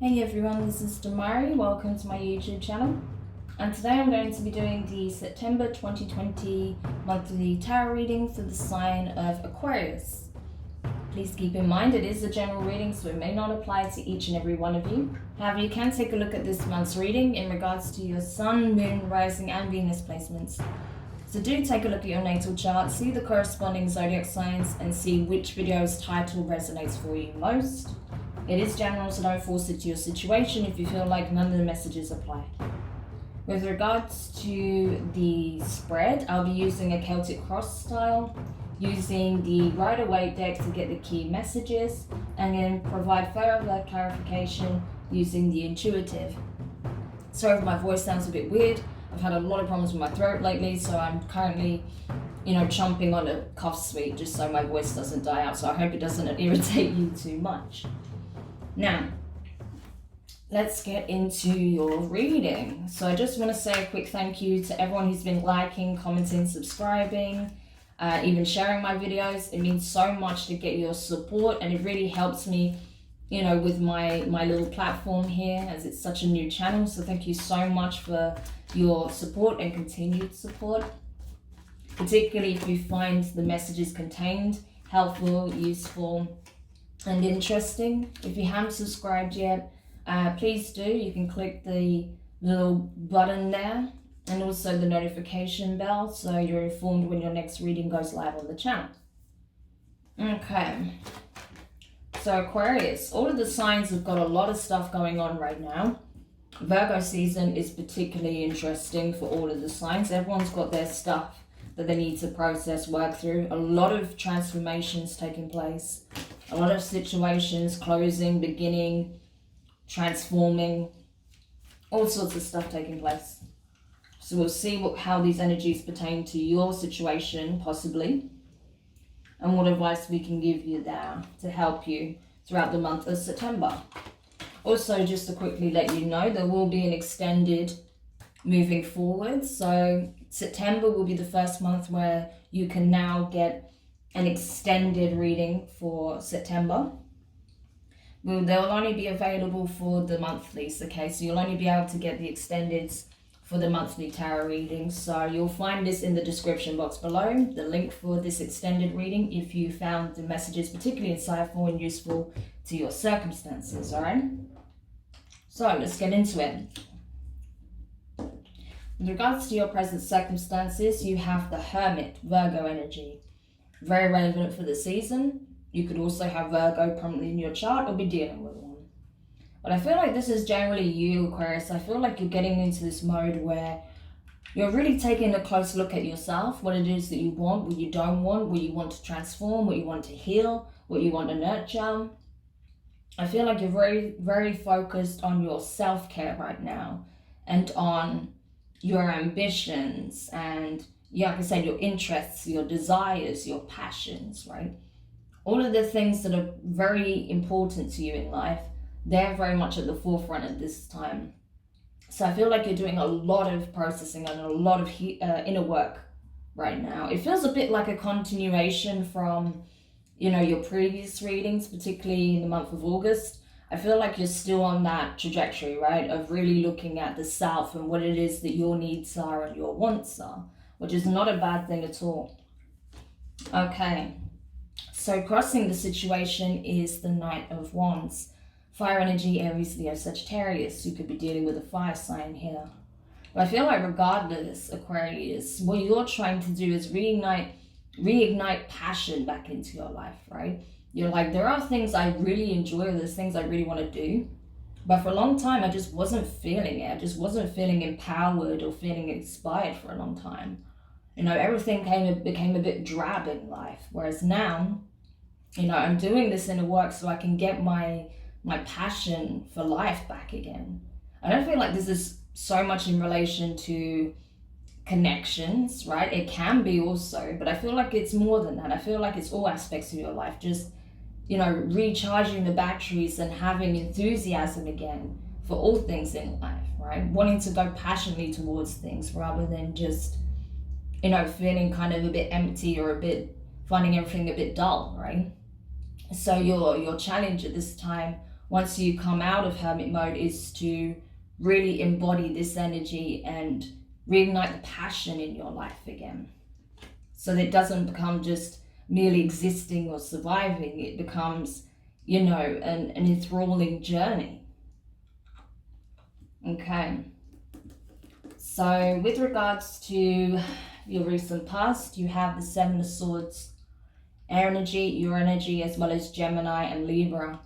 Hey everyone, this is Demari. Welcome to my YouTube channel. And today I'm going to be doing the September 2020 monthly tarot reading for the sign of Aquarius. Please keep in mind it is a general reading, so it may not apply to each and every one of you. However, you can take a look at this month's reading in regards to your Sun, Moon, Rising and Venus placements. So do take a look at your natal chart, see the corresponding zodiac signs and see which video's title resonates for you most. It is general, so don't force it to your situation if you feel like none of the messages apply. With regards to the spread, I'll be using a Celtic cross style, using the Rider-Waite deck to get the key messages, and then provide further clarification using the intuitive. Sorry if my voice sounds a bit weird. I've had a lot of problems with my throat lately, so I'm currently chomping on a cough sweet just so my voice doesn't die out, so I hope it doesn't irritate you too much. Now, let's get into your reading. So I just want to say a quick thank you to everyone who's been liking, commenting, subscribing, even sharing my videos. It means so much to get your support, and it really helps me, with my little platform here, as it's such a new channel. So thank you so much for your support and continued support, particularly if you find the messages contained helpful, useful, and interesting. If you haven't subscribed yet, please do. You can click the little button there and also the notification bell so you're informed when your next reading goes live on the channel. Okay, so Aquarius, all of the signs have got a lot of stuff going on right now. Virgo season is particularly interesting for all of the signs. Everyone's got their stuff that they need to process, work through. A lot of transformations taking place. A lot of situations closing, beginning, transforming, all sorts of stuff taking place. So we'll see how these energies pertain to your situation, possibly, and what advice we can give you there to help you throughout the month of September. Also, just to quickly let you know, there will be an extended moving forward. So September will be the first month where you can now get an extended reading for September. They'll only be available for the monthlies, okay? So you'll only be able to get the extendeds for the monthly tarot readings. So you'll find this in the description box below, the link for this extended reading, if you found the messages particularly insightful and useful to your circumstances, all right? So let's get into it. With regards to your present circumstances, you have the Hermit, Virgo energy. Very relevant for the season. You could also have Virgo prominently in your chart or be dealing with one. But I feel like this is generally you, Aquarius. I feel like you're getting into this mode where you're really taking a close look at yourself, what it is that you want, what you don't want, what you want to transform, what you want to heal, what you want to nurture. I feel like you're very, very focused on your self-care right now and on your ambitions and, like I said, your interests, your desires, your passions, right? All of the things that are very important to you in life, they're very much at the forefront at this time. So I feel like you're doing a lot of processing and a lot of inner work right now. It feels a bit like a continuation from, your previous readings, particularly in the month of August. I feel like you're still on that trajectory, right? Of really looking at the self and what it is that your needs are and your wants are, which is not a bad thing at all. Okay, so crossing the situation is the Knight of Wands. Fire energy, Aries, Leo, Sagittarius. You could be dealing with a fire sign here. But I feel like regardless, Aquarius, what you're trying to do is reignite passion back into your life, right? You're like, there are things I really enjoy, there's things I really want to do. But for a long time, I just wasn't feeling it. I just wasn't feeling empowered or feeling inspired for a long time. Everything became a bit drab in life. Whereas now, I'm doing this inner work so I can get my passion for life back again. I don't feel like this is so much in relation to connections, right? It can be also, but I feel like it's more than that. I feel like it's all aspects of your life, just recharging the batteries and having enthusiasm again for all things in life, right? Wanting to go passionately towards things rather than just feeling kind of a bit empty or finding everything a bit dull, right? So your challenge at this time once you come out of hermit mode is to really embody this energy and reignite the passion in your life again. So that it doesn't become just merely existing or surviving. It becomes, you know, an enthralling journey. Okay. So with regards to your recent past, you have the Seven of Swords, air energy, your energy, as well as Gemini and Libra.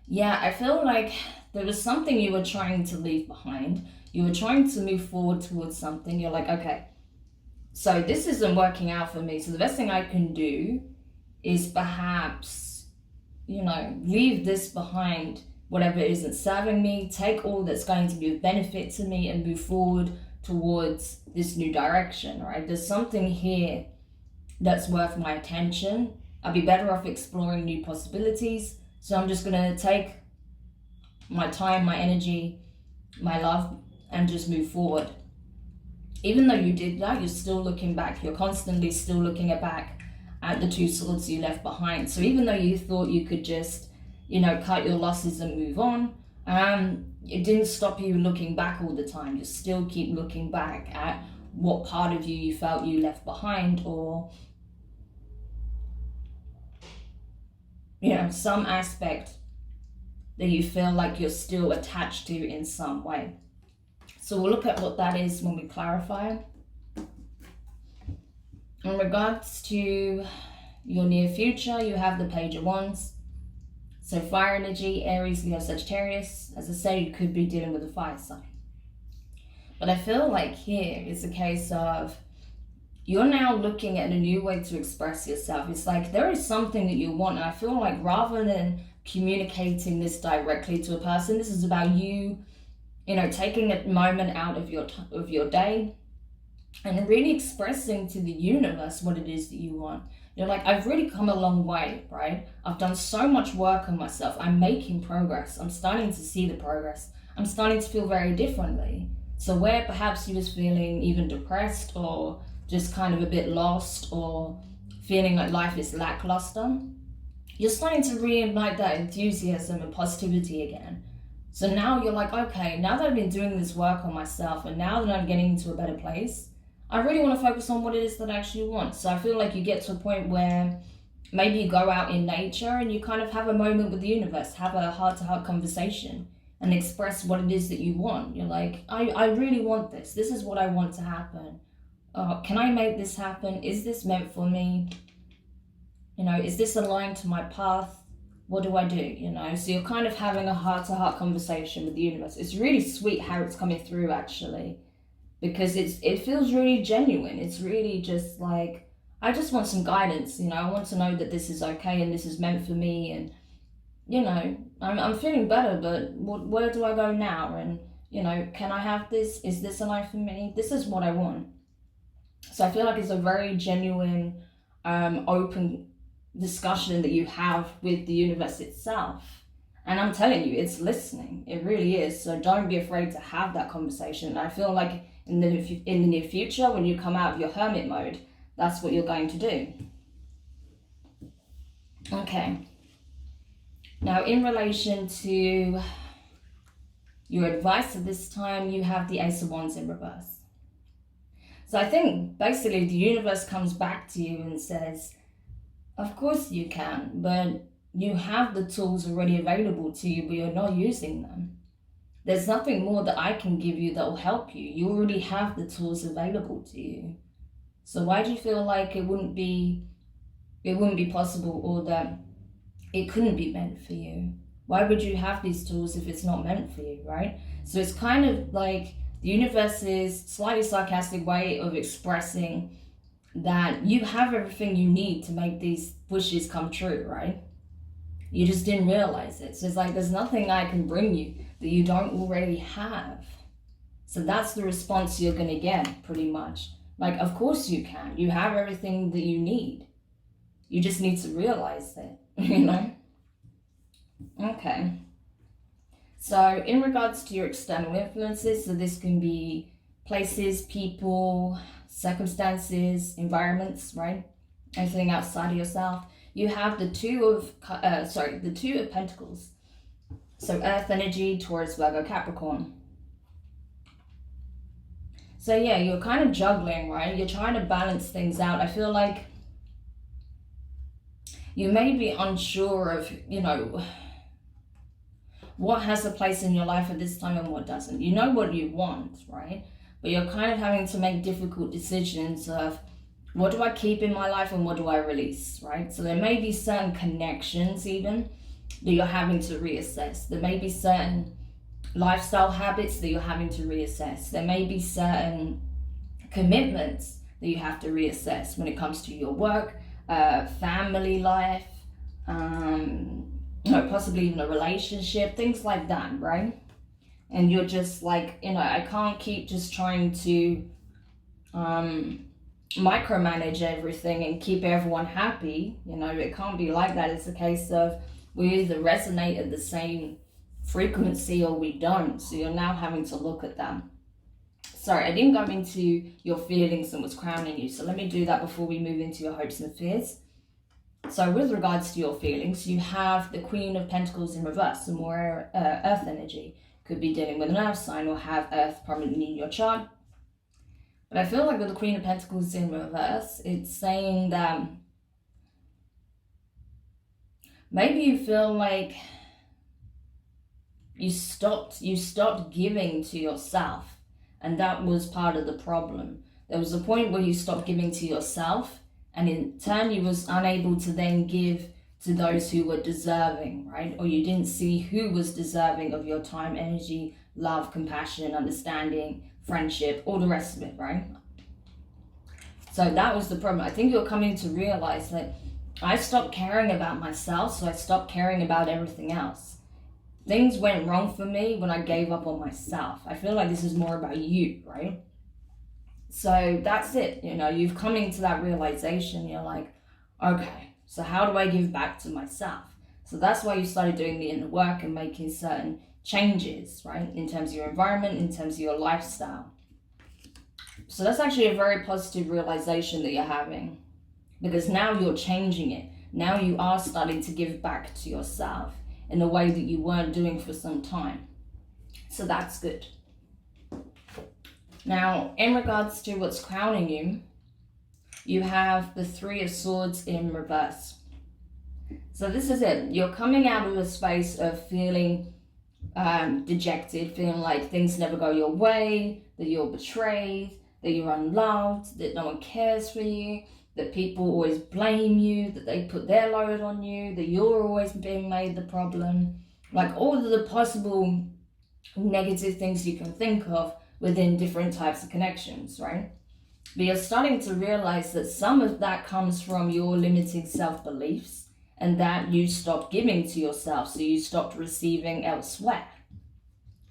Yeah, I feel like there was something you were trying to leave behind. You were trying to move forward towards something. You're like, okay, so this isn't working out for me. So the best thing I can do is perhaps, you know, leave this behind, whatever isn't serving me, take all that's going to be of benefit to me and move forward towards this new direction, right? There's something here that's worth my attention. I'll be better off exploring new possibilities. So I'm just gonna take my time, my energy, my love, and just move forward. Even though you did that, you're still looking back. You're constantly still looking back at the two swords you left behind. So even though you thought you could just, you know, cut your losses and move on, it didn't stop you looking back all the time. You still keep looking back at what part of you felt you left behind, or, you know, some aspect that you feel like you're still attached to in some way. So we'll look at what that is when we clarify. In regards to your near future, you have the Page of Wands. So fire energy, Aries, Leo, Sagittarius. As I said, you could be dealing with a fire sign. But I feel like here is a case of you're now looking at a new way to express yourself. It's like there is something that you want, and I feel like rather than communicating this directly to a person, this is about you, you know, taking a moment out of your day and really expressing to the universe what it is that you want. You're like, I've really come a long way, right? I've done so much work on myself. I'm making progress. I'm starting to see the progress. I'm starting to feel very differently. So where perhaps you was feeling even depressed or just kind of a bit lost or feeling like life is lackluster, you're starting to reignite that enthusiasm and positivity again. So now you're like, okay, now that I've been doing this work on myself and now that I'm getting into a better place, I really want to focus on what it is that I actually want. So I feel like you get to a point where maybe you go out in nature and you kind of have a moment with the universe, have a heart-to-heart conversation and express what it is that you want. You're like, I really want this. This is what I want to happen. Can I make this happen? Is this meant for me? You know, is this aligned to my path? What do I do? You know, so you're kind of having a heart-to-heart conversation with the universe. It's really sweet how it's coming through, actually, because it feels really genuine. It's really just like, I just want some guidance. You know, I want to know that this is okay and this is meant for me. And, you know, I'm feeling better, but where do I go now? And, you know, can I have this? Is this aligned for me? This is what I want. So I feel like it's a very genuine, open discussion that you have with the universe itself. And I'm telling you, it's listening. It really is. So don't be afraid to have that conversation. And I feel like in the near future, when you come out of your hermit mode, that's what you're going to do. Okay. Now, in relation to your advice at this time, you have the Ace of Wands in reverse. So I think basically the universe comes back to you and says, of course you can, but you have the tools already available to you, but you're not using them. There's nothing more that I can give you that will help you. You already have the tools available to you. So why do you feel like it wouldn't be possible, or that it couldn't be meant for you? Why would you have these tools if it's not meant for you, right? So it's kind of like the universe's slightly sarcastic way of expressing that you have everything you need to make these wishes come true, right? You just didn't realize it. So it's like, there's nothing I can bring you that you don't already have. So that's the response you're going to get, pretty much. Like, of course you can. You have everything that you need. You just need to realize it, you know? Okay. So in regards to your external influences, so this can be places, people, circumstances, environments, right? Anything outside of yourself. You have the two of Pentacles. So Earth energy, Taurus, Virgo, Capricorn. So yeah, you're kind of juggling, right? You're trying to balance things out. I feel like you may be unsure of, you know, what has a place in your life at this time and what doesn't. You know what you want, right? But you're kind of having to make difficult decisions of, what do I keep in my life and what do I release, right? So there may be certain connections even that you're having to reassess. There may be certain lifestyle habits that you're having to reassess. There may be certain commitments that you have to reassess when it comes to your work, family life, possibly even a relationship, things like that, right? And you're just like, I can't keep just trying to micromanage everything and keep everyone happy. It can't be like that. It's a case of we either resonate at the same frequency or we don't. So you're now having to look at them. Sorry, I didn't go into your feelings and what's crowning you. So let me do that before we move into your hopes and fears. So with regards to your feelings, you have the Queen of Pentacles in reverse, some more earth energy. Could be dealing with an earth sign or have earth prominently in your chart. But I feel like with the Queen of Pentacles in reverse, it's saying that maybe you feel like you stopped giving to yourself, and that was part of the problem. There was a point where you stopped giving to yourself, and in turn you was unable to then give to those who were deserving, right? Or you didn't see who was deserving of your time, energy, love, compassion, understanding, friendship, all the rest of it, right? So that was the problem. I think you're coming to realize that I stopped caring about myself, so I stopped caring about everything else. Things went wrong for me when I gave up on myself. I feel like this is more about you, right? So that's it. You've come into that realization. You're like, okay, so how do I give back to myself? So that's why you started doing the inner work and making certain changes, right? In terms of your environment, in terms of your lifestyle. So that's actually a very positive realization that you're having, because now you're changing it. Now you are starting to give back to yourself in a way that you weren't doing for some time. So that's good. Now, in regards to what's crowning you, you have the Three of Swords in reverse. So this is it. You're coming out of a space of feeling dejected, feeling like things never go your way, that you're betrayed, that you're unloved, that no one cares for you, that people always blame you, that they put their load on you, that you're always being made the problem. Like all of the possible negative things you can think of within different types of connections, right? But you're starting to realize that some of that comes from your limiting self-beliefs and that you stopped giving to yourself, so you stopped receiving elsewhere.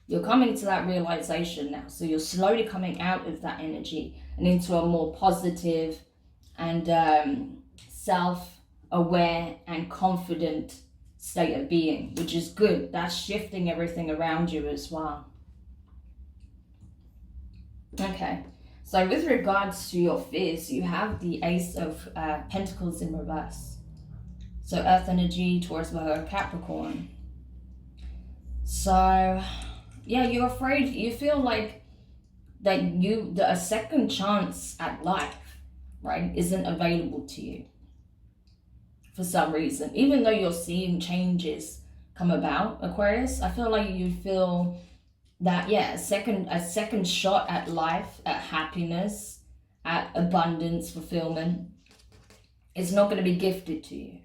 You're coming to that realization now, so you're slowly coming out of that energy and into a more positive and self-aware and confident state of being, which is good. That's shifting everything around you as well. Okay, so with regards to your fears, you have the Ace of Pentacles in reverse. So Earth energy, Taurus, Virgo, Capricorn. So yeah, you're afraid, you feel like that a second chance at life, right, isn't available to you for some reason. Even though you're seeing changes come about, Aquarius, I feel like you feel that, yeah, a second shot at life, at happiness, at abundance, fulfillment, is not going to be gifted to you.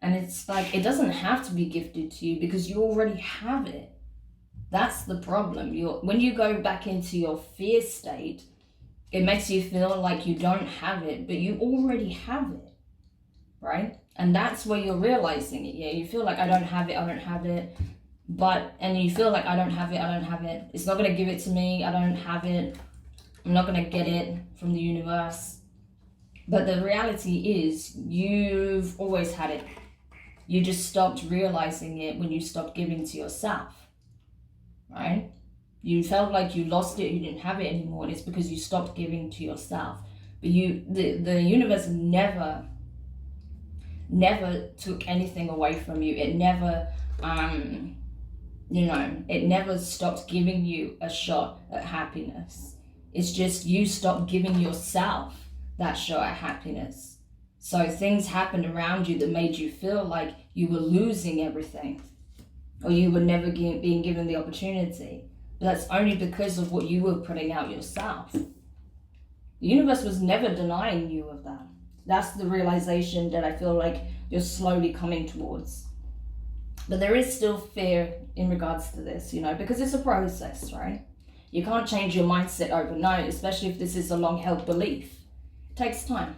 And it's like, it doesn't have to be gifted to you because you already have it. That's the problem. When you go back into your fear state, it makes you feel like you don't have it, but you already have it, right? And that's where you're realizing it. Yeah, you feel like I don't have it, and you feel like I don't have it. It's not going to give it to me. I don't have it. I'm not going to get it from the universe. But the reality is you've always had it. You just stopped realizing it when you stopped giving to yourself, right? You felt like you lost it, you didn't have it anymore, and it's because you stopped giving to yourself. But the universe never took anything away from you. It never You know, it never stops giving you a shot at happiness. It's just you stop giving yourself that shot at happiness. So things happened around you that made you feel like you were losing everything, or you were never being given the opportunity. But that's only because of what you were putting out yourself. The universe was never denying you of that. That's the realization that I feel like you're slowly coming towards. But there is still fear in regards to this, you know, because it's a process, right? You can't change your mindset overnight, especially if this is a long-held belief. It takes time.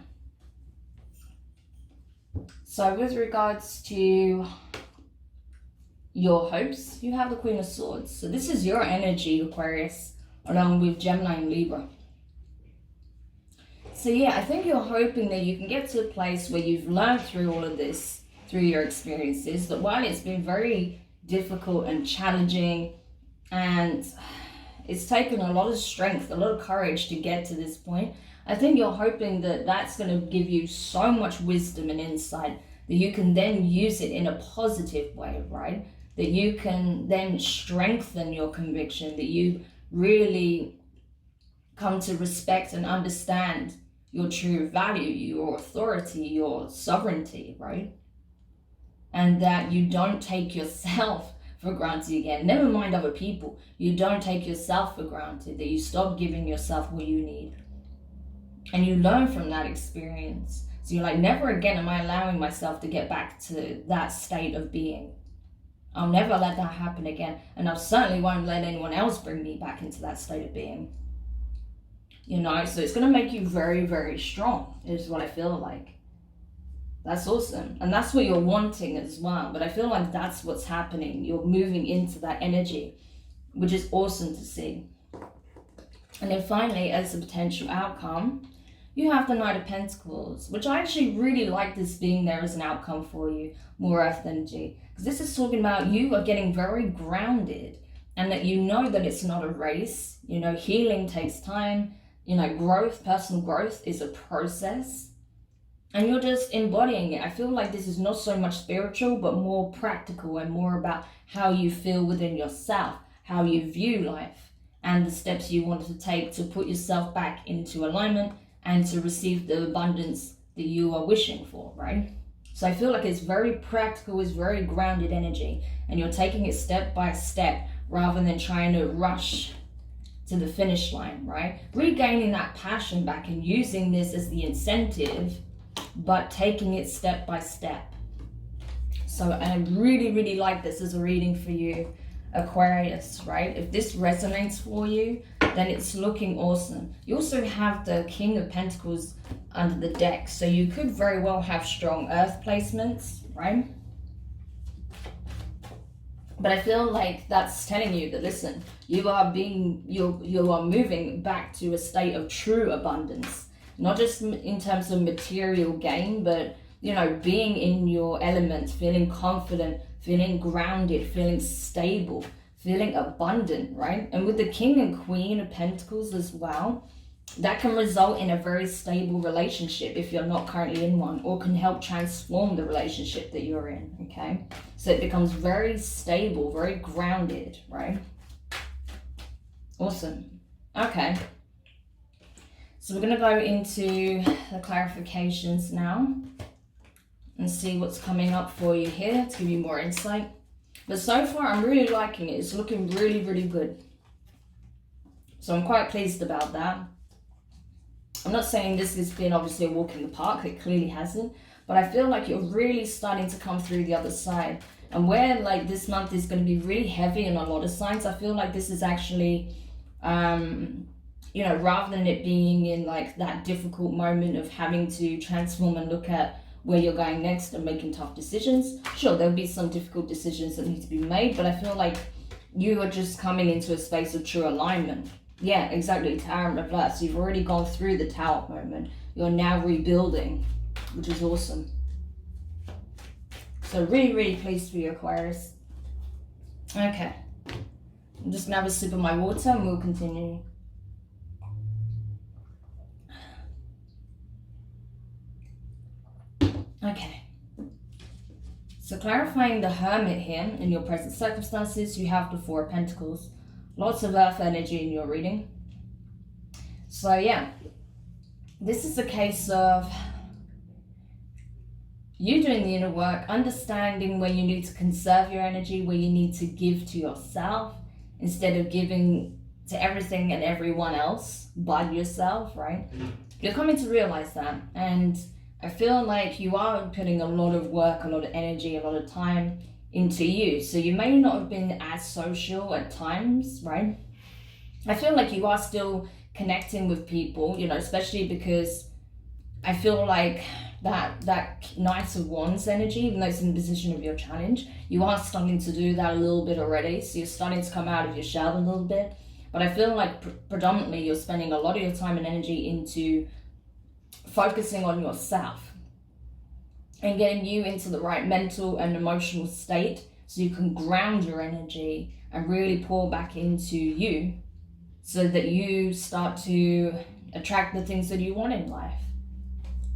So with regards to your hopes, you have the Queen of Swords. So this is your energy, Aquarius, along with Gemini and Libra. So yeah, I think you're hoping that you can get to a place where you've learned through all of this, through your experiences, that while it's been very difficult and challenging, and it's taken a lot of strength, a lot of courage to get to this point, I think you're hoping that that's going to give you so much wisdom and insight that you can then use it in a positive way, right? That you can then strengthen your conviction, that you really come to respect and understand your true value, your authority, your sovereignty, right? And that you don't take yourself for granted again. Never mind other people. You don't take yourself for granted, that you stop giving yourself what you need. And you learn from that experience. So you're like, never again am I allowing myself to get back to that state of being. I'll never let that happen again. And I certainly won't let anyone else bring me back into that state of being. You know, so it's going to make you very, very strong, is what I feel like. That's awesome. And that's what you're wanting as well. But I feel like that's what's happening. You're moving into that energy, which is awesome to see. And then finally, as a potential outcome, you have the Knight of Pentacles, which I actually really like this being there as an outcome for you, more earth energy. Because this is talking about you are getting very grounded, and that you know that it's not a race. You know, healing takes time. You know, growth, personal growth is a process. And you're just embodying it. I feel like this is not so much spiritual, but more practical and more about how you feel within yourself, how you view life, and the steps you want to take to put yourself back into alignment and to receive the abundance that you are wishing for, right? So I feel like it's very practical, it's very grounded energy, and you're taking it step by step rather than trying to rush to the finish line, right? Regaining that passion back and using this as the incentive, but taking it step by step. So I really, really like this as a reading for you, Aquarius, right? If this resonates for you, then it's looking awesome. You also have the King of Pentacles under the deck, so you could very well have strong earth placements, right? But I feel like that's telling you that, listen, you are moving back to a state of true abundance, not just in terms of material gain, but, you know, being in your element, feeling confident, feeling grounded, feeling stable, feeling abundant, right? And with the King and Queen of Pentacles as well, that can result in a very stable relationship if you're not currently in one, or can help transform the relationship that you're in, okay? So it becomes very stable, very grounded, right? Awesome. Okay. So we're going to go into the clarifications now and see what's coming up for you here to give you more insight. But so far, I'm really liking it. It's looking really, really good. So I'm quite pleased about that. I'm not saying this has been obviously a walk in the park. It clearly hasn't. But I feel like you're really starting to come through the other side. And where like this month is going to be really heavy in a lot of signs, I feel like this is actually, you know, rather than it being in like that difficult moment of having to transform and look at where you're going next and making tough decisions. Sure, there'll be some difficult decisions that need to be made, but I feel like you are just coming into a space of true alignment. Yeah, exactly, Tower in reverse. You've already gone through the Tower moment. You're now rebuilding, which is awesome. So really, really pleased for you, Aquarius. Okay. I'm just gonna have a sip of my water and we'll continue. Okay. So clarifying the Hermit here in your present circumstances, you have the Four of Pentacles. Lots of earth energy in your reading. So yeah, this is a case of you doing the inner work, understanding where you need to conserve your energy, where you need to give to yourself instead of giving to everything and everyone else but yourself, right? You're coming to realize that, and I feel like you are putting a lot of work, a lot of energy, a lot of time into you. So you may not have been as social at times, right? I feel like you are still connecting with people, you know, especially because I feel like that Knight of Wands energy, even though it's in the position of your challenge, you are starting to do that a little bit already. So you're starting to come out of your shell a little bit. But I feel like predominantly you're spending a lot of your time and energy into focusing on yourself and getting you into the right mental and emotional state so you can ground your energy and really pour back into you so that you start to attract the things that you want in life.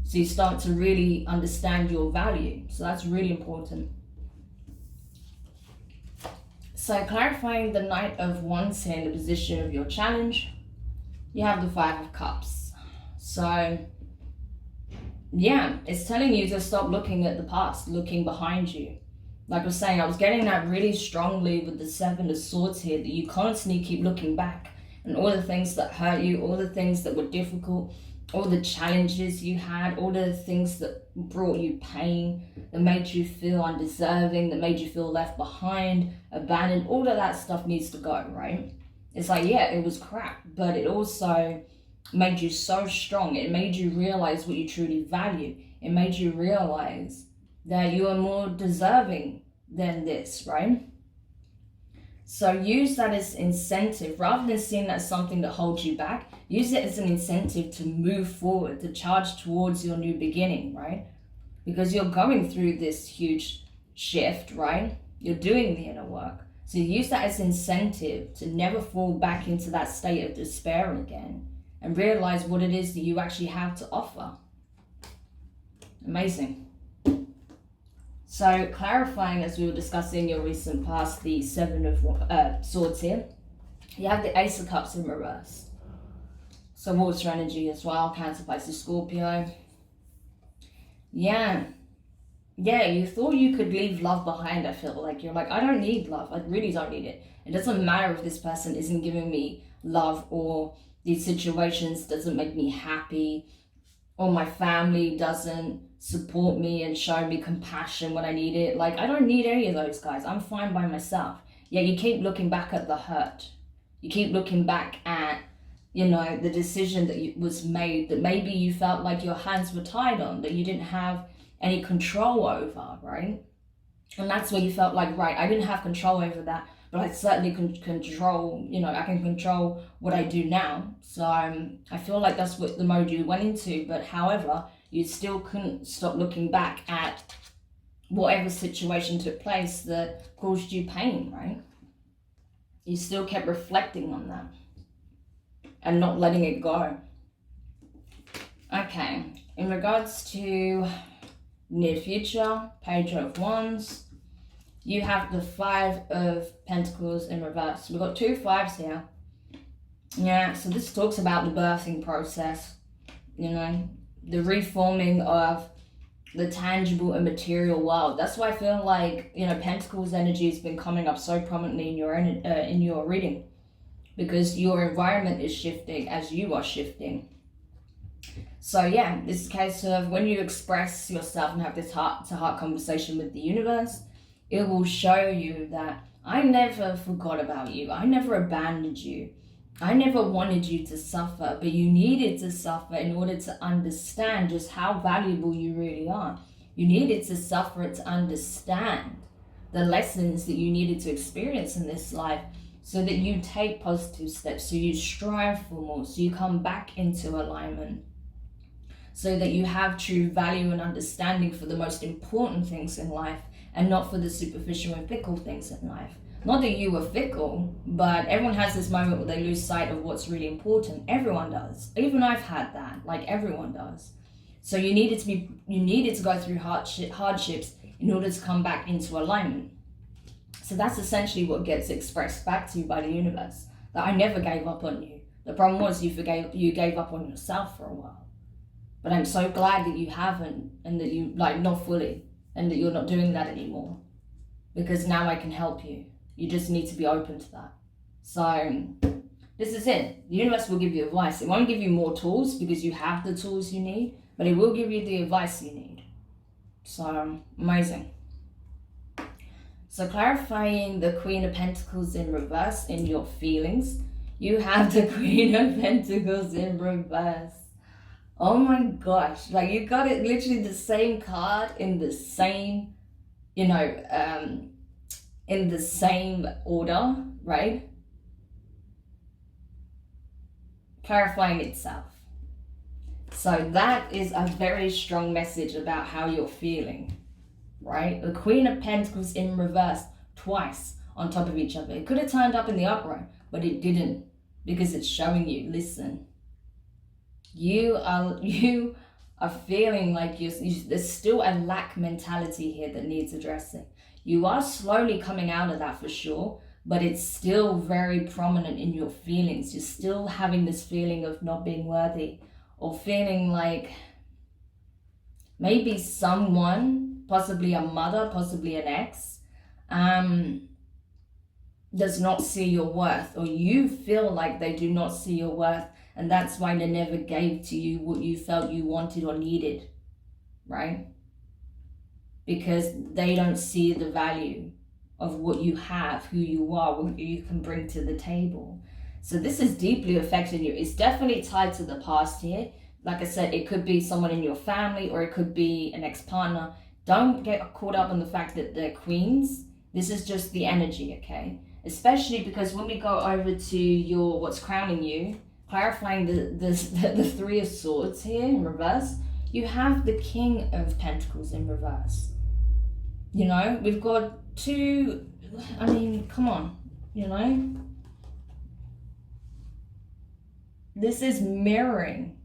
So you start to really understand your value. So that's really important. So clarifying the Knight of Wands here in the position of your challenge, you have the Five of Cups. So yeah, it's telling you to stop looking at the past, looking behind you. Like I was saying, I was getting that really strongly with the Seven of Swords here, that you constantly keep looking back and all the things that hurt you, all the things that were difficult, all the challenges you had, all the things that brought you pain, that made you feel undeserving, that made you feel left behind, abandoned. All of that stuff needs to go, right? It's like, yeah, it was crap, but it also made you so strong. It made you realize what you truly value. It made you realize that you are more deserving than this, right? So use that as incentive rather than seeing that as something that holds you back. Use it as an incentive to move forward, to charge towards your new beginning, right? Because you're going through this huge shift, right? You're doing the inner work. So use that as incentive to never fall back into that state of despair again and realize what it is that you actually have to offer. Amazing. So clarifying, as we were discussing your recent past, the Seven of Swords here, you have the Ace of Cups in reverse. So water energy as well, Cancer, Pisces, Scorpio. Yeah, you thought you could leave love behind. I feel like you're like, I don't need love. I really don't need it. It doesn't matter if this person isn't giving me love, or these situations doesn't make me happy, or my family doesn't support me and show me compassion when I need it. Like, I don't need any of those guys. I'm fine by myself. Yeah, you keep looking back at the hurt. You keep looking back at, you know, the decision that was made that maybe you felt like your hands were tied on, that you didn't have any control over, right? And that's where you felt like, right, I didn't have control over that, but I certainly can control, you know, I can control what I do now. So I feel like that's what the mode you went into. But however, you still couldn't stop looking back at whatever situation took place that caused you pain, right? You still kept reflecting on that and not letting it go. Okay, in regards to near future, Page of Wands, you have the Five of Pentacles in reverse. We've got two fives here. Yeah, so this talks about the birthing process, you know, the reforming of the tangible and material world. That's why I feel like, you know, Pentacles energy has been coming up so prominently in your reading, because your environment is shifting as you are shifting. So yeah, this is a case of when you express yourself and have this heart-to-heart conversation with the universe, it will show you that I never forgot about you. I never abandoned you. I never wanted you to suffer, but you needed to suffer in order to understand just how valuable you really are. You needed to suffer to understand the lessons that you needed to experience in this life, so that you take positive steps, so you strive for more, so you come back into alignment, so that you have true value and understanding for the most important things in life and not for the superficial and fickle things in life. Not that you were fickle, but everyone has this moment where they lose sight of what's really important. Everyone does. Even I've had that, like everyone does. So you needed to go through hardships in order to come back into alignment. So that's essentially what gets expressed back to you by the universe, that I never gave up on you. The problem was you gave up on yourself for a while. But I'm so glad that you haven't, and that you, like, not fully, and that you're not doing that anymore. Because now I can help you. You just need to be open to that. So this is it. The universe will give you advice. It won't give you more tools because you have the tools you need, but it will give you the advice you need. So amazing. So clarifying the Queen of Pentacles in reverse in your feelings. You have the Queen of Pentacles in reverse. Oh my gosh. Like, you got it literally the same card in the same, in the same order, right? Clarifying itself. So that is a very strong message about how you're feeling, right? The Queen of Pentacles in reverse twice on top of each other. It could have turned up in the upright, but it didn't, because it's showing you, listen, you are feeling like there's still a lack mentality here that needs addressing. You are slowly coming out of that for sure, but it's still very prominent in your feelings. You're still having this feeling of not being worthy, or feeling like maybe someone, possibly a mother, possibly an ex, does not see your worth, or you feel like they do not see your worth, and that's why they never gave to you what you felt you wanted or needed, right? Because they don't see the value of what you have, who you are, what you can bring to the table. So this is deeply affecting you. It's definitely tied to the past here. Like I said, it could be someone in your family, or it could be an ex-partner. Don't get caught up on the fact that they're queens. This is just the energy, okay? Especially because when we go over to your what's crowning you, clarifying the Three of Swords here in reverse, you have the King of Pentacles in reverse. You know, we've got two, I mean, come on, you know? This is mirroring.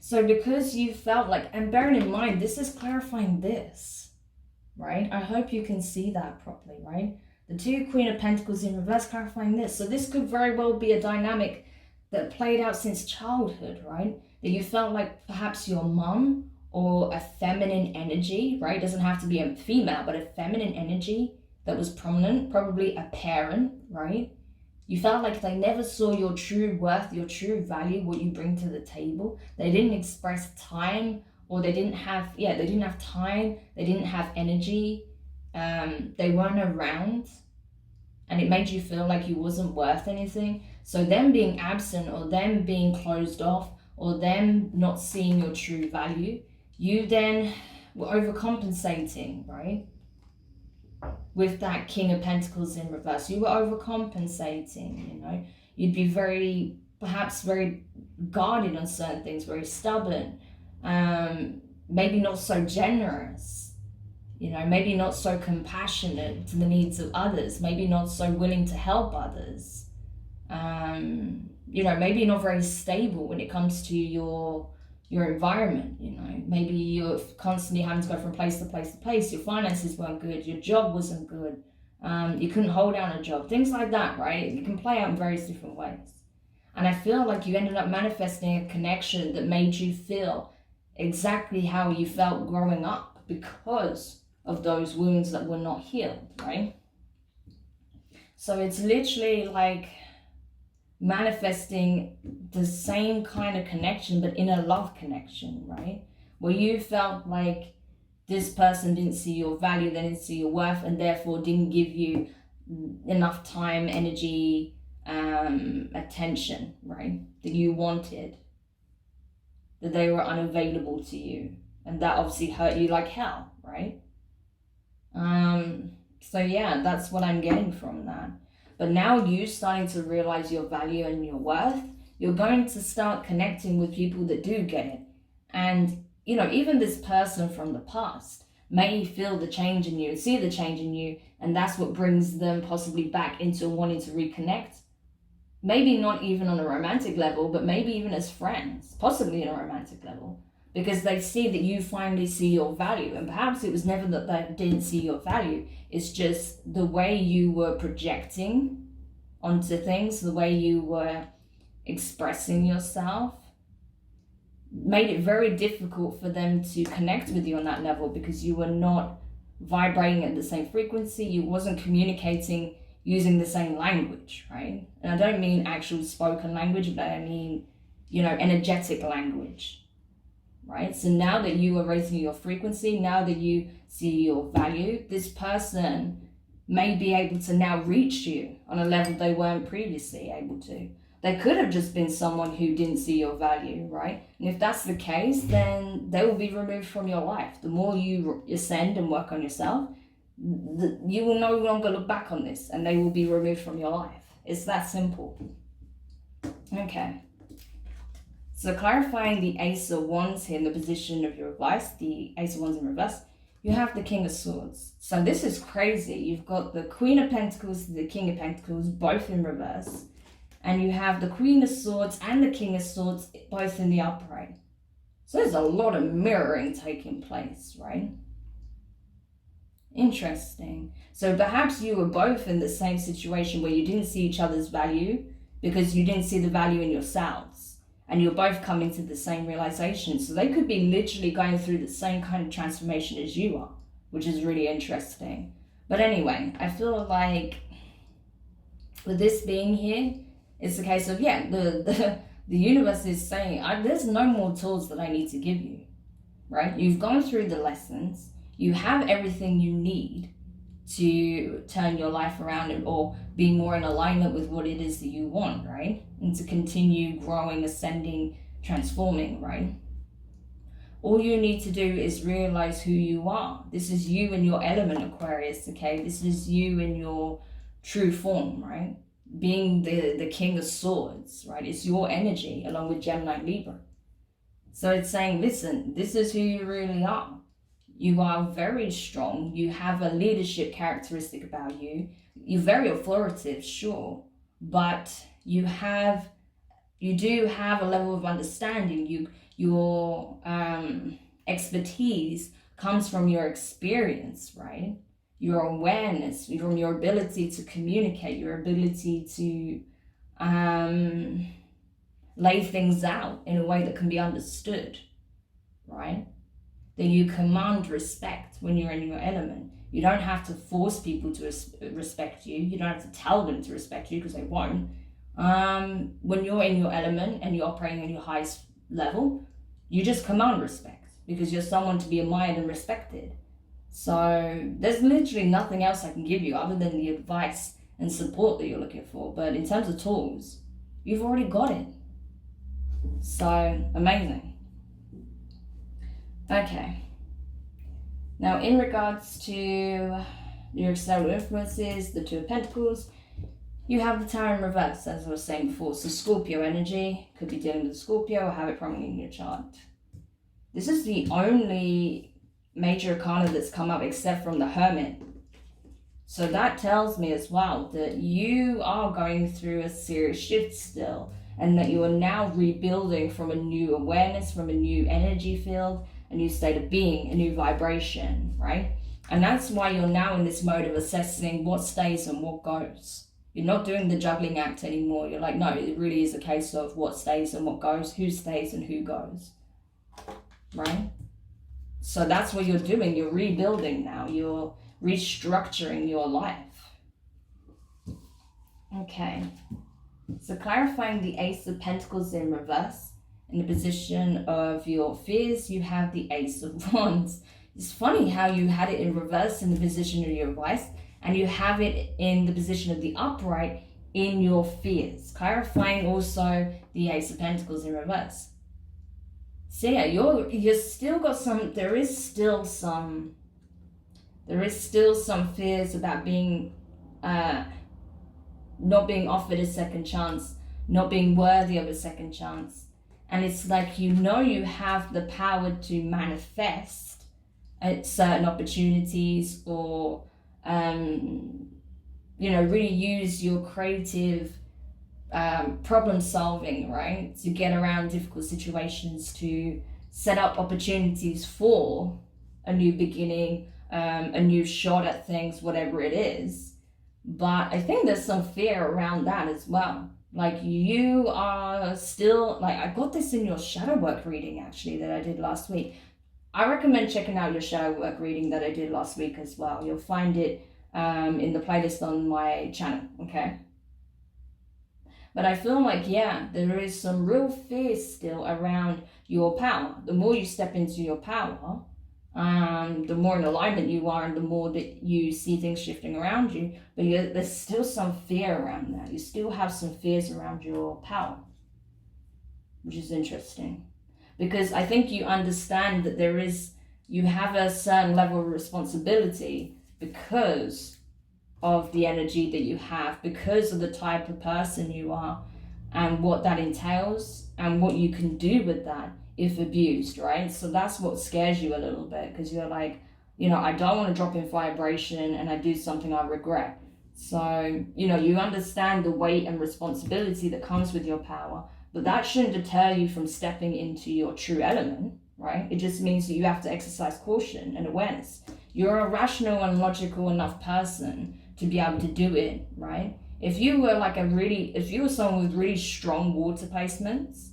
So because you felt like, and bearing in mind, this is clarifying this, right? I hope you can see that properly, right? The two Queen of Pentacles in reverse clarifying this. So this could very well be a dynamic that played out since childhood, right? That you felt like perhaps your mum or a feminine energy, right? It doesn't have to be a female, but a feminine energy that was prominent, probably a parent, right? You felt like they never saw your true worth, your true value, what you bring to the table. They didn't express time, or they didn't have time, they didn't have energy, they weren't around, and it made you feel like you wasn't worth anything. So them being absent, or them being closed off, or them not seeing your true value, you then were overcompensating, right? With that King of Pentacles in reverse, you were overcompensating, you know. You'd be perhaps very guarded on certain things, very stubborn, maybe not so generous, you know, maybe not so compassionate to the needs of others, maybe not so willing to help others, you know, maybe not very stable when it comes to your environment, you know. Maybe you're constantly having to go from place to place to place, your finances weren't good, your job wasn't good, you couldn't hold down a job, things like that, right? It can play out in various different ways. And I feel like you ended up manifesting a connection that made you feel exactly how you felt growing up because of those wounds that were not healed, right? So it's literally like manifesting the same kind of connection, but in a love connection, right? Where you felt like this person didn't see your value, they didn't see your worth, and therefore didn't give you enough time, energy, attention, right? That you wanted, that they were unavailable to you, and that obviously hurt you like hell, right? So yeah, that's what I'm getting from that. But now you starting to realize your value and your worth, you're going to start connecting with people that do get it. And, you know, even this person from the past may feel the change in you, see the change in you, and that's what brings them possibly back into wanting to reconnect maybe not even on a romantic level, but maybe even as friends, possibly on a romantic level, because they see that you finally see your value. And perhaps it was never that they didn't see your value, it's just the way you were projecting onto things, the way you were expressing yourself made it very difficult for them to connect with you on that level, because you were not vibrating at the same frequency, you wasn't communicating using the same language, right? And I don't mean actual spoken language, but I mean, energetic language, right? So now that you are raising your frequency, now that you see your value, this person may be able to now reach you on a level they weren't previously able to. They could have just been someone who didn't see your value, right? And if that's the case, then they will be removed from your life. The more you ascend and work on yourself, you will no longer look back on this, and they will be removed from your life. It's that simple. Okay. So clarifying the Ace of Wands here in the position of your advice, the Ace of Wands in reverse, you have the King of Swords. So this is crazy. You've got the Queen of Pentacles, the King of Pentacles, both in reverse. And you have the Queen of Swords and the King of Swords both in the upright. So there's a lot of mirroring taking place, right? Interesting. So perhaps you were both in the same situation where you didn't see each other's value because you didn't see the value in yourselves. And you're both coming to the same realization. So they could be literally going through the same kind of transformation as you are, which is really interesting. But anyway, I feel like with this being here, it's a case of, the universe is saying, there's no more tools that I need to give you, right? You've gone through the lessons. You have everything you need to turn your life around or be more in alignment with what it is that you want, right? And to continue growing, ascending, transforming, right? All you need to do is realize who you are. This is you in your element, Aquarius, okay? This is you in your true form, right? Being the King of Swords, right? It's your energy along with Gemini and Libra. So it's saying, listen, this is who you really are. You are very strong. You have a leadership characteristic about you. You're very authoritative, sure, but you do have a level of understanding. Your expertise comes from your experience, right? Your awareness, from your ability to communicate, your ability to lay things out in a way that can be understood, right? That you command respect when you're in your element. You don't have to force people to respect you. You don't have to tell them to respect you, because they won't. When you're in your element and you're operating at your highest level, you just command respect because you're someone to be admired and respected. So there's literally nothing else I can give you other than the advice and support that you're looking for. But in terms of tools, you've already got it. So amazing. Okay. Now in regards to your external influences, the Two of Pentacles, you have the Tower in reverse, as I was saying before. So Scorpio energy, could be dealing with a Scorpio or have it prominent in your chart. This is the only major arcana that's come up except from the Hermit. So that tells me as well that you are going through a serious shift still, and that you are now rebuilding from a new awareness, from a new energy field, a new state of being, a new vibration, right? And that's why you're now in this mode of assessing what stays and what goes. You're not doing the juggling act anymore. You're like, no, it really is a case of what stays and what goes, who stays and who goes, right? So that's what you're doing. You're rebuilding now. You're restructuring your life. Okay. So clarifying the Ace of Pentacles in reverse. In the position of your fears, you have the Ace of Wands. It's funny how you had it in reverse in the position of your advice, and you have it in the position of the upright in your fears. Clarifying also the Ace of Pentacles in reverse. So yeah, you're still got some, there is still some fears about being, not being offered a second chance, not being worthy of a second chance. And it's like, you have the power to manifest certain opportunities or, really use your creative problem solving, right? To get around difficult situations, to set up opportunities for a new beginning, a new shot at things, whatever it is. But I think there's some fear around that as well. Like you are still, like I got this in your shadow work reading actually that I did last week. I recommend checking out your shadow work reading that I did last week as well. You'll find it in the playlist on my channel, okay? But I feel like, yeah, there is some real fear still around your power. The more you step into your power, the more in alignment you are and the more that you see things shifting around you. But there's still some fear around that. You still have some fears around your power, which is interesting. Because I think you understand that you have a certain level of responsibility because of the energy that you have, because of the type of person you are and what that entails and what you can do with that if abused, right? So that's what scares you a little bit, because you're like, I don't want to drop in vibration and I do something I regret. So, you understand the weight and responsibility that comes with your power, but that shouldn't deter you from stepping into your true element, right? It just means that you have to exercise caution and awareness. You're a rational and logical enough person to be able to do it, right? If you were someone with really strong water placements,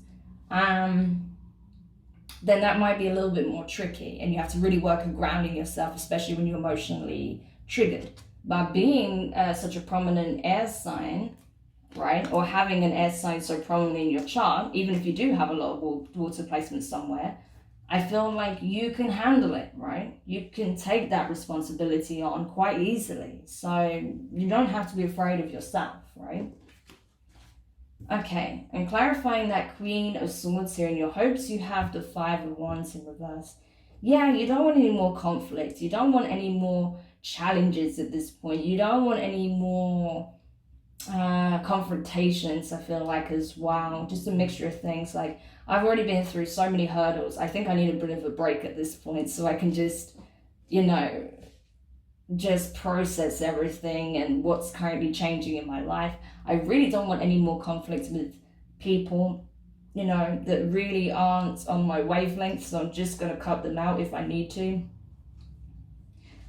then that might be a little bit more tricky and you have to really work on grounding yourself, especially when you're emotionally triggered. But being such a prominent air sign, right, or having an air sign so prominently in your chart, even if you do have a lot of water placement somewhere, I feel like you can handle it, right? You can take that responsibility on quite easily. So you don't have to be afraid of yourself, right? Okay, and clarifying that Queen of Swords here in your hopes, you have the Five of Wands in reverse. Yeah, you don't want any more conflict. You don't want any more challenges at this point. You don't want any more confrontations, I feel like, as well. Just a mixture of things. Like, I've already been through so many hurdles. I think I need a bit of a break at this point so I can just, just process everything and what's currently changing in my life. I really don't want any more conflict with people, that really aren't on my wavelength, so I'm just going to cut them out if I need to.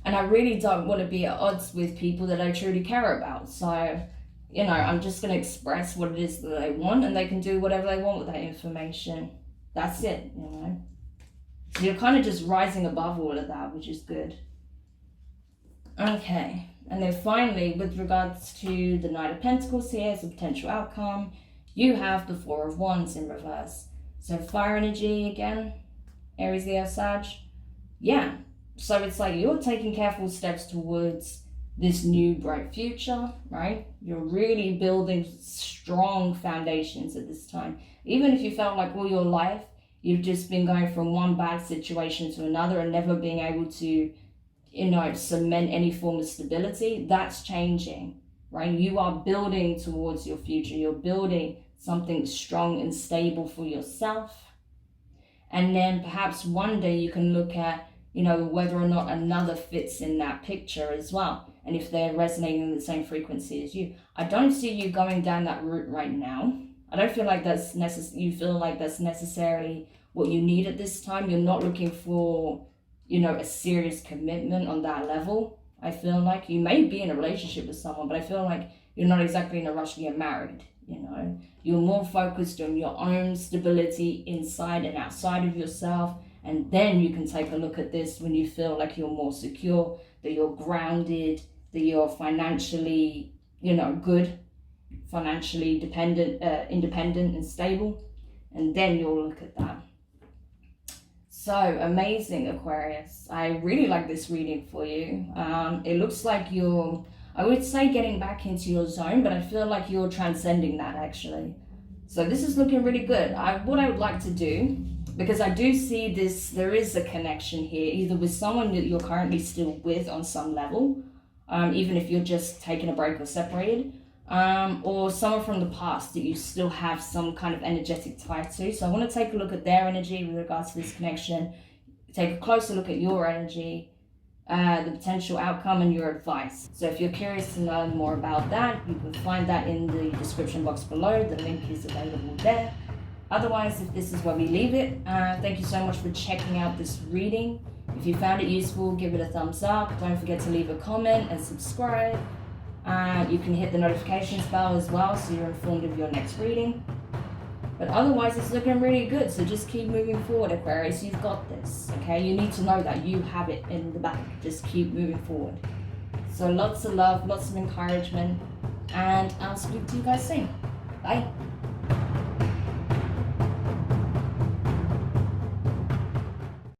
And I really don't want to be at odds with people that I truly care about. So, I'm just going to express what it is that they want and they can do whatever they want with that information. That's it, So you're kind of just rising above all of that, which is good. Okay, and then finally, with regards to the Knight of Pentacles here as a potential outcome, you have the Four of Wands in reverse. So fire energy again, Aries, Leo, Sag. Yeah, so it's like you're taking careful steps towards this new bright future, right? You're really building strong foundations at this time. Even if you felt like all your life, you've just been going from one bad situation to another and never being able to cement any form of stability, that's changing, right? You are building towards your future. You're building something strong and stable for yourself. And then perhaps one day you can look at, whether or not another fits in that picture as well. And if they're resonating in the same frequency as you. I don't see you going down that route right now. I don't feel like that's you feel like that's necessarily what you need at this time. You're not looking for a serious commitment on that level. I feel like you may be in a relationship with someone, but I feel like you're not exactly in a rush to get married. You're more focused on your own stability inside and outside of yourself. And then you can take a look at this when you feel like you're more secure, that you're grounded, that you're financially, good, financially independent and stable. And then you'll look at that. So amazing, Aquarius. I really like this reading for you. It looks like you're, I would say, getting back into your zone, but I feel like you're transcending that actually. So this is looking really good. What I would like to do, because I do see this, there is a connection here, either with someone that you're currently still with on some level, even if you're just taking a break or separated, or someone from the past that you still have some kind of energetic tie to. So I want to take a look at their energy with regards to this connection, take a closer look at your energy, the potential outcome and your advice. So if you're curious to learn more about that, you can find that in the description box below. The link is available there. Otherwise, if this is where we leave it, thank you so much for checking out this reading. If you found it useful, give it a thumbs up. Don't forget to leave a comment and subscribe. You can hit the notifications bell as well so you're informed of your next reading. But otherwise, it's looking really good. So just keep moving forward, Aquarius. You've got this, okay? You need to know that you have it in the bag. Just keep moving forward. So lots of love, lots of encouragement. And I'll speak to you guys soon. Bye.